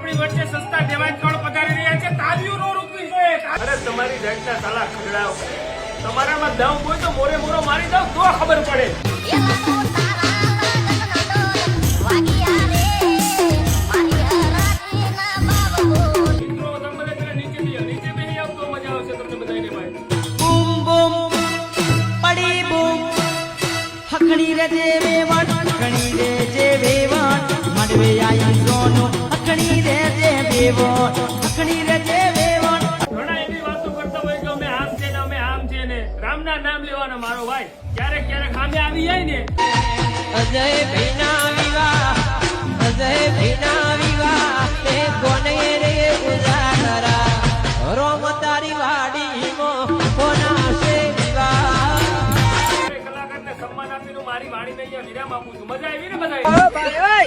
આપણી વચ્ચે સસ્તા દેવાજ કોણ પધારી રહ્યા છે, તાલીઓ નો રૂકવી જોઈએ. અરે તમારી જાતના સાલા ખગડાઓ, તમારામાં દમ હોય તો મોરે મોરો મારી દઉં તો ખબર પડે. મિત્રો તમે બધા નીચે બેસી આવો તો મજા આવશે તમને બધાને ભાઈ. બૂમ બૂમ પડી બૂમ હકણી રે દેવે વટ હકણી રે દેવે વટ મડવે આઈ સોનો હકણી રે દેવે વટ હકણી રે દેવે વટ. ઘણા એવી વાતો કરતા હોય કે અમે આમ છે ને અમે આમ છે ને, રામના નામ લેવાના મારો ભાઈ. ક્યારેક ક્યારેક સામે આવી જાય ને. અજય ભીના વિવાહ તે કોને રે ઉજાગરા રોમ તારી વાડી મો કોના સે વિવાહ. કલાકારને સન્માન આપીને મારી વાણીને અહીંયા વિરામ આપું છું. મજા આવી ને બધા?